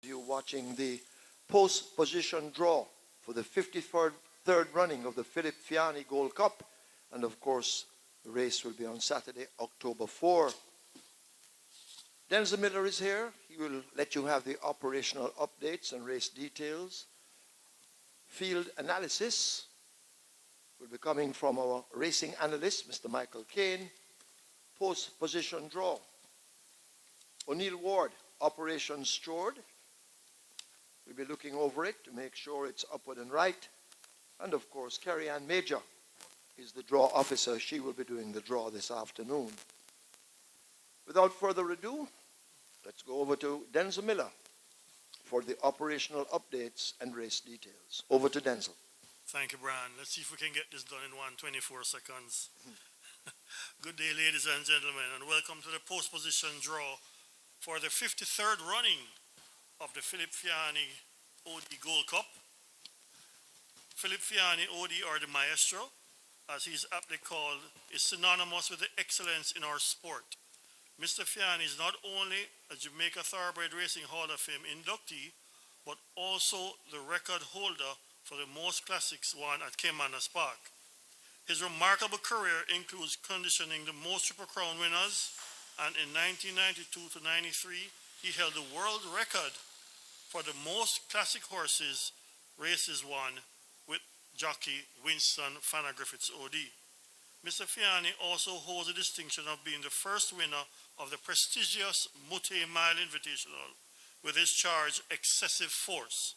You watching the post position draw for the 53rd running of the Philip Feanny Gold Cup, and of course the race will be on Saturday, October 4. Denzel Miller is here. He will let you have the operational updates and race details. Field analysis will be coming from our racing analyst, Mr. Michael Kane. Post position draw. O'Neill Ward, Operation Steward. We'll be looking over it to make sure it's upward and right. And of course, Carrie Ann Major is the draw officer. She will be doing the draw this afternoon. Without further ado, let's go over to Denzel Miller for the operational updates and race details. Over to Denzel. Thank you, Brian. Let's see if we can get this done in 1:24 seconds. Good day, ladies and gentlemen, and welcome to the post position draw for the 53rd running of the Philip Feanny OD Gold Cup. Philip Feanny OD, or the Maestro, as he's aptly called, is synonymous with the excellence in our sport. Mr. Feanny is not only a Jamaica Thoroughbred Racing Hall of Fame inductee, but also the record holder for the most classics won at Caymanas Park. His remarkable career includes conditioning the most Triple Crown winners, and in 1992 to 93, he held the world record for the most classic horses races won with jockey Winston Fanner Griffiths OD. Mr. Feanny also holds the distinction of being the first winner of the prestigious Mute Mile Invitational with his charge Excessive Force.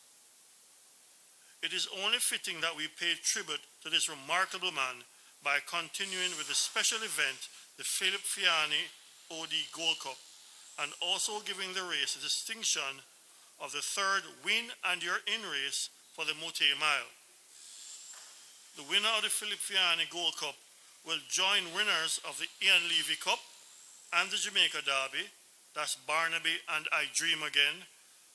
It is only fitting that we pay tribute to this remarkable man by continuing with the special event, the Philip Feanny OD Gold Cup, and also giving the race the distinction of the third win and you're in race for the Mute Mile. The winner of the Philip Feanny Gold Cup will join winners of the Ian Levy Cup and the Jamaica Derby, that's Barnaby and I Dream Again,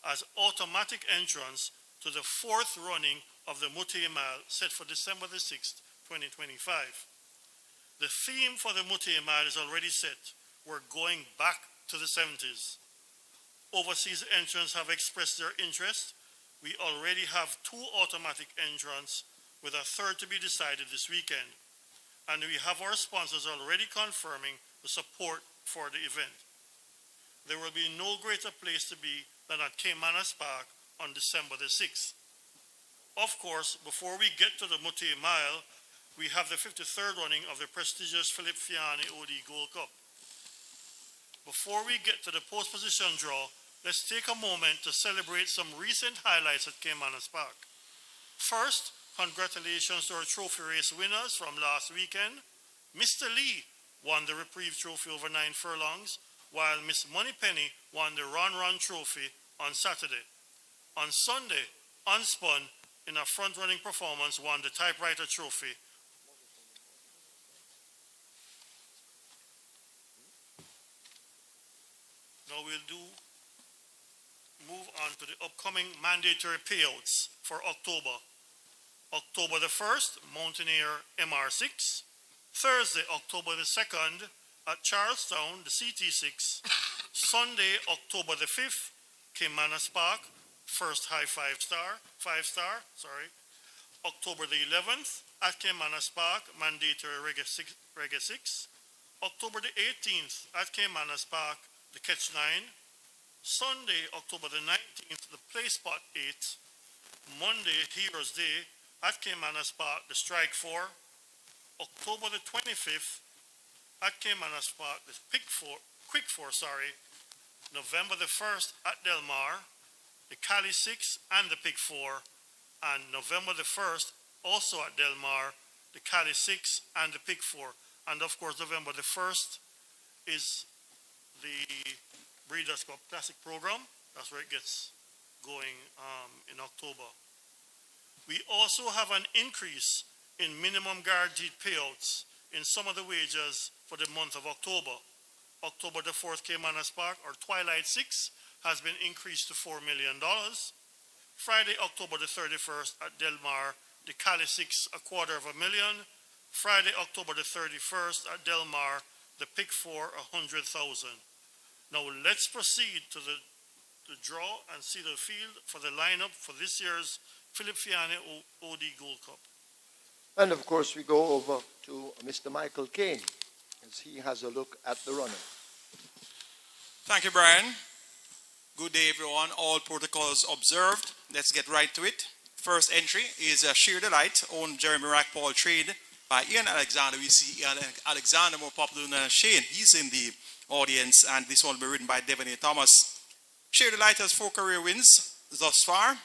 as automatic entrants to the fourth running of the Mute Mile set for December the 6th, 2025. The theme for the Mute Mile is already set. We're going back to the 70s. Overseas entrants have expressed their interest. We already have 2 automatic entrants with a third to be decided this weekend. And we have our sponsors already confirming the support for the event. There will be no greater place to be than at Caymanas Park on December the 6th. Of course, before we get to the Mute Mile, we have the 53rd running of the prestigious Philip Feanny OD Gold Cup. Before we get to the post position draw, let's take a moment to celebrate some recent highlights at Caymanas Park. First, congratulations to our trophy race winners from last weekend. Mr. Lee won the Reprieve Trophy over 9 furlongs, while Miss Moneypenny won the Ron Ron Trophy on Saturday. On Sunday, Unspun, in a front-running performance, won the Typewriter Trophy. Now we'll move on to the upcoming mandatory payouts for October. October the 1st, Mountaineer MR6. Thursday, October the 2nd, at Charlestown, the CT6. Sunday, October the 5th, Caymanas Park, First High 5-star. October the 11th, at Caymanas Park, mandatory Reggae 6. October the 18th, at Caymanas Park, the Catch 9. Sunday, October the 19th, the Play Spot 8. Monday, Heroes Day, at Caymanas Park, the Strike 4. October the 25th, at Caymanas Park, the Quick 4. November the 1st, at Del Mar, the Cali 6 and the Pick 4. And November the 1st, also at Del Mar, the Cali 6 and the Pick 4. And of course, November the 1st is the Breeders' Cup Classic program. That's where it gets going in October. We also have an increase in minimum guaranteed payouts in some of the wagers for the month of October. October the 4th, Caymanas Park, or Twilight 6, has been increased to $4 million. Friday, October the 31st, at Del Mar, the Cali 6, $250,000. Friday, October the 31st, at Del Mar, the Pick 4, $100,000. Now let's proceed to the the draw and see the field for the lineup for this year's Philip Feanny OD Gold Cup. And of course, we go over to Mr. Michael Kane as he has a look at the running. Thank you, Brian. Good day, everyone. All protocols observed. Let's get right to it. First entry is Sheer Delight, owned Jeremy Rackpaul, trained by Ian Alexander. We see Ian Alexander, more popular than Shane. He's in the audience, and this one will be ridden by Devon A. Thomas. Sheer Delight has 4 career wins thus far,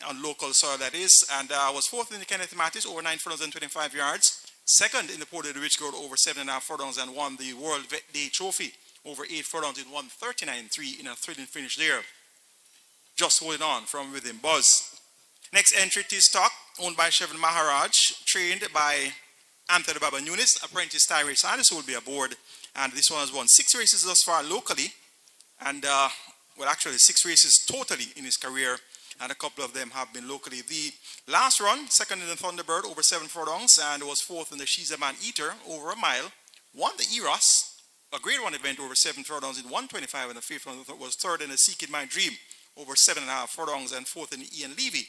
on local soil that is, and was 4th in the Kenneth Mattis, over 9 furlongs and 25 yards. 2nd in the Port of the Rich Road, over 7.5 furlongs, and won the World Vet Day Trophy, over 8 furlongs in 1:39.3 in a thrilling finish there. Just holding on from within Buzz. Next entry, T-Stock, owned by Chevron Maharaj, trained by Anthony Baba Nunes, apprentice Tyree Sanders, who will be aboard. And this one has won 6 races thus far locally, and well, actually 6 races totally in his career, and a couple of them have been locally. The last run, 2nd in the Thunderbird, over 7 furlongs, and was 4th in the She's a Man Eater, over a mile. Won the Eros, a Grade 1 event, over 7 furlongs in 1:25, and the 5th one was 3rd in the Seek It My Dream, over 7.5 furlongs, and 4th in the Ian Levy,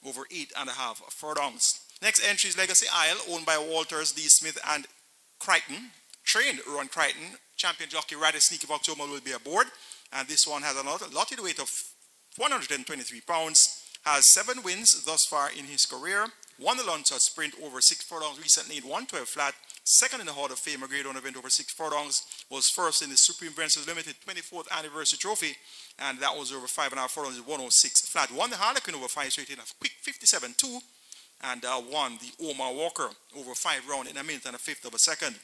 over 8.5 furlongs. Next entry is Legacy Isle, owned by Walters, D. Smith, and Crichton. Trained Ron Crichton. Champion jockey Ratty Sneaky October will be aboard. And this one has a lotted weight of 123 pounds. Has 7 wins thus far in his career. Won the Lunchard Sprint over 6 furlongs recently in 112 flat. 2nd in the Hall of Fame, a Grade 1 event over 6 furlongs. Was 1st in the Supreme Branches Limited 24th Anniversary Trophy. And that was over 5.5 furlongs in 106 flat. Won the Harlequin over 5 straight in a quick 57-2. And won the Omar Walker over 5 round in a minute and a fifth of a second.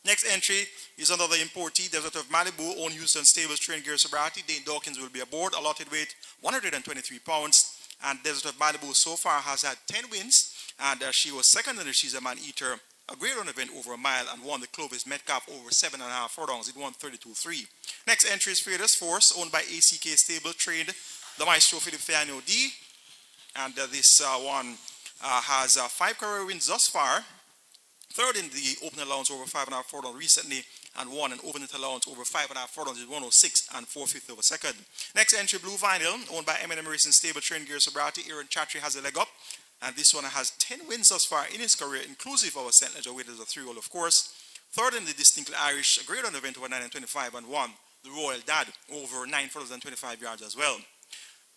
Next entry is another importee, Desert of Malibu, owned Houston Stables, trained Gear Sobriety. Dane Dawkins will be aboard, allotted weight 123 pounds. And Desert of Malibu so far has had 10 wins, and she was 2nd in the She's a Man Eater, a Grade 1 event over a mile, and won the Clovis Metcalf over 7.5 furlongs in 132.3. Next entry is Fearless Force, owned by ACK Stable, trained the Maestro Philip Feanny OD, and this one has 5 career wins thus far. 3rd in the open allowance over 5.5 furlongs recently, and won an open allowance over 5.5 furlongs in 106 and 4/5 of a second. Next entry, Blue Vinyl, owned by M&M Racing Stable, trained Gear Sobriety. Aaron Chatry has a leg up, and this one has 10 wins thus far in his career, inclusive of a St. Ledger weight as a 3-year-old, of course. 3rd in the Distinctly Irish, a Grade 1 event over 9 and 25, and won the Royal Dad over 9 furlongs and 25 yards as well.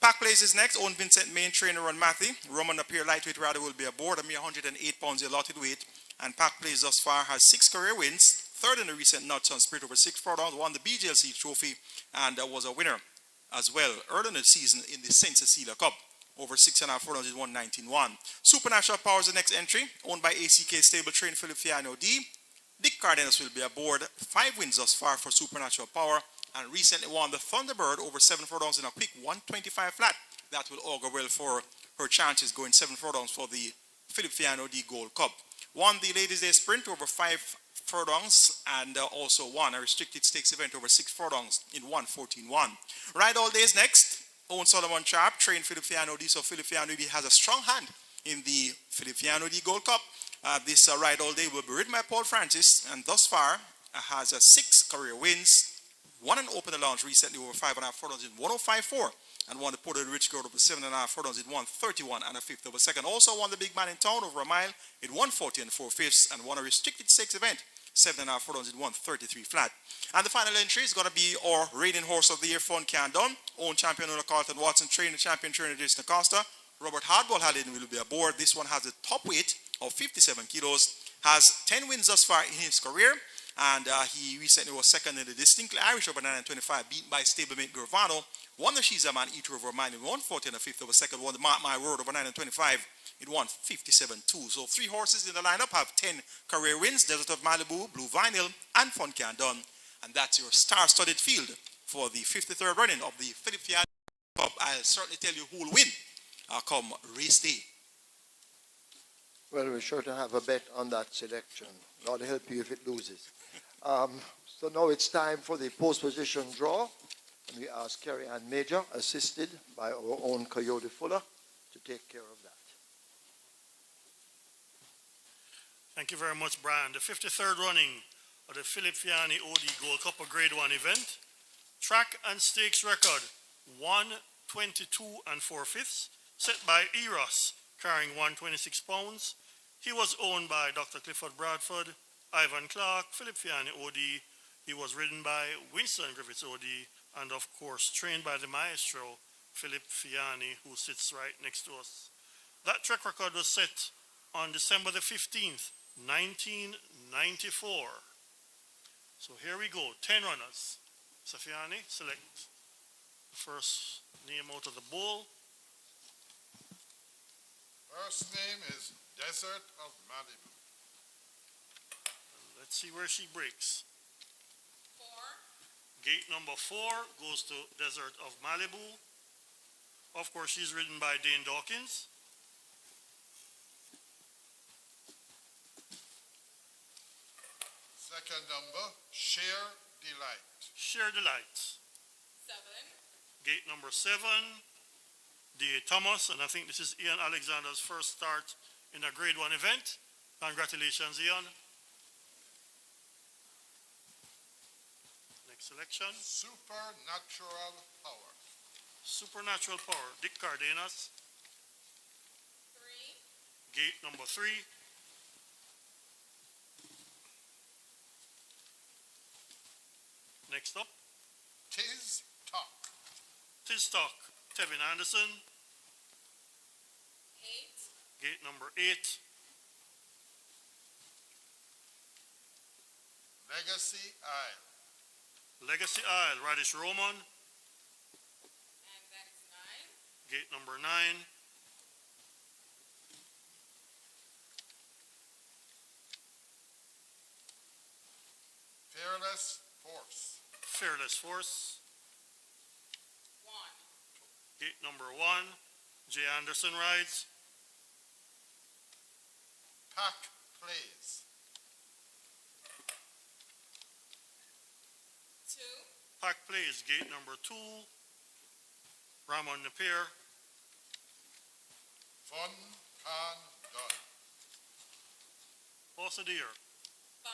Pack places next, owned Vincent Main, trainer Ron Matthew. Roman Appear lightweight rider will be aboard, a mere 108 pounds allotted weight. And Pack Plays thus far has 6 career wins, 3rd in the recent Nuts on Spirit over 6 furlongs, won the BGLC trophy, and was a winner as well early in the season in the St. Cecilia Cup, over 6.5 furlongs in 119.1. Supernatural Power is the next entry, owned by ACK Stable, trained Philip Feanny OD. Dick Cardenas will be aboard, 5 wins thus far for Supernatural Power, and recently won the Thunderbird over 7 furlongs in a quick 125 flat. That will augur well for her chances going 7 furlongs for the Philip Feanny OD Gold Cup. Won the Ladies' Day Sprint over 5 furlongs, and also won a restricted stakes event over 6 furlongs in 1:14.1. Ride All Days next, owned Solomon Sharp, trained Philip Feanny OD. So Philip Feanny OD has a strong hand in the Philip Feanny OD Gold Cup. This Ride All Day will be ridden by Paul Francis, and thus far has 6 career wins. Won an open allowance recently over 5.5 furlongs in 105.4, and won the Port of the Rich Road over 7.5 furlongs in 131 and a fifth of a second. Also won the Big Man in Town over a mile in 140 and 4/5, and won a restricted stakes event, 7.5 furlongs in 133 flat. And the final entry is going to be our reigning horse of the year, Fun Can Done. Owned champion Una Carlton Watson, trainer champion trainer Jason Acosta. Robert Hardball Hallin will be aboard. This one has a top weight of 57 kilos, has 10 wins thus far in his career. And he recently was 2nd in the Distinctly Irish over 9 and 25, beaten by stablemate Gurvano. Won the She's a Man Eater over a mile in 140 and a fifth of a second. Won the Mark My Word over 9 and 25 in 157.2. So 3 horses in the lineup have 10 career wins: Desert of Malibu, Blue Vinyl, and Fun Can Done. And that's your star-studded field for the 53rd running of the Philip Feanny Cup. I'll certainly tell you who will win come race day. Well, we're sure to have a bet on that selection. God help you if it loses. So now it's time for the post-position draw. And we ask Kerry Ann Major, assisted by our own Coyote Fuller, to take care of that. Thank you very much, Brian. The 53rd running of the Philip Feanny OD Gold Cup, a Grade 1 event. Track and stakes record, 1, 22 and 4/5, set by Eros, carrying 126 pounds. He was owned by Dr. Clifford Bradford, Ivan Clark, Philip Feanny OD. He was ridden by Winston Griffiths OD, and of course trained by the maestro, Philip Feanny, who sits right next to us. That track record was set on December the 15th, 1994. So here we go, 10 runners. Safiani, select the first name out of the bowl. First name is Desert of Malibu. Let's see where she breaks. 4, Gate number 4 goes to Desert of Malibu. Of course, she's ridden by Dane Dawkins. Second number, Sheer Delight. Share the lights. 7, Gate number 7, D.A. Thomas, and I think this is Ian Alexander's first start in a Grade 1 event. Congratulations, Ian. Next selection, Supernatural Power. Supernatural Power, Dick Cardenas. 3, Gate number 3, next up, Tiz Talk. Tistalk, Tevin Anderson. 8, Gate number 8, Legacy Isle. Legacy Isle, Radish Roman. and that is 9, Gate number 9, Fearless Force. Fearless Force. 1, Gate number 1, Jay Anderson rides. Pack Plays. 2, Pack plays gate number 2, Ramon Napier. Fun Can Done. Horse of the Year, 5,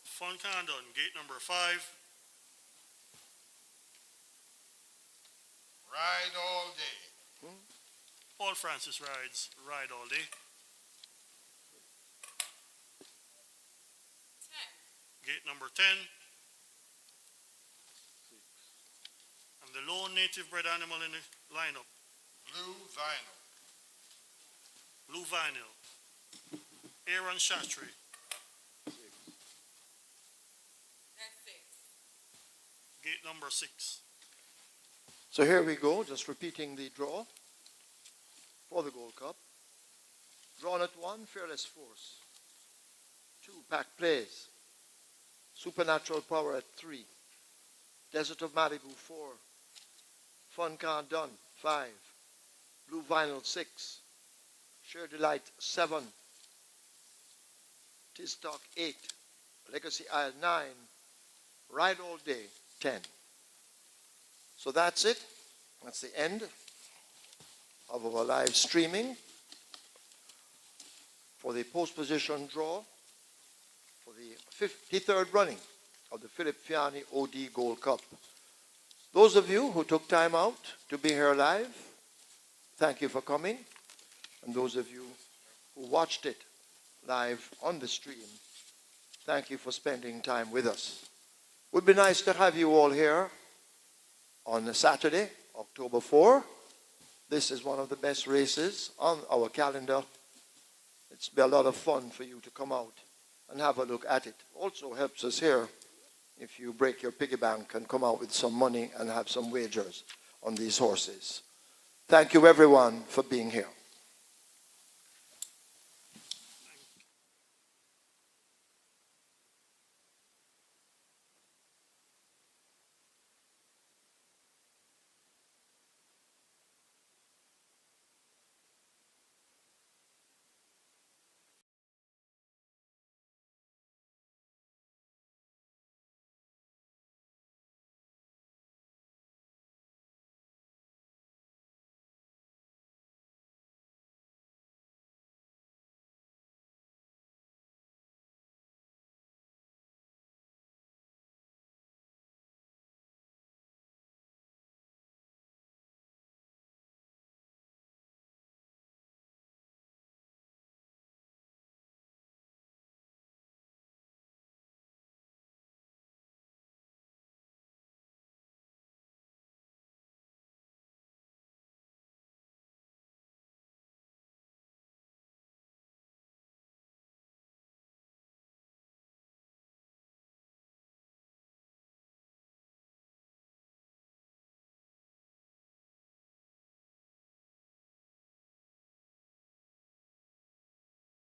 Fun Condon, gate number 5, Ride All Day. Paul Francis rides Ride All Day. 10, Gate number 10, and the lone native bred animal in the lineup, Blue Vinyl. Blue Vinyl, Aaron Chatry. that's 6, Gate number 6. So here we go, just repeating the draw for the Gold Cup. Drawn at 1, Fearless Force. 2, Pack Plays. Supernatural Power at 3. Desert of Malibu 4. Fun Can't Done 5. Blue Vinyl 6. Sheer Delight 7. Tistalk 8. Legacy Isle 9. Ride All Day 10. So that's it. That's the end of our live streaming for the post-position draw for the 53rd running of the Philip Feanny OD Gold Cup. Those of you who took time out to be here live, thank you for coming. And those of you who watched it live on the stream, thank you for spending time with us. It would be nice to have you all here on Saturday, October 4. This is one of the best races on our calendar. It's be a lot of fun for you to come out and have a look at it. Also helps us here if you break your piggy bank and come out with some money and have some wagers on these horses. Thank you everyone for being here.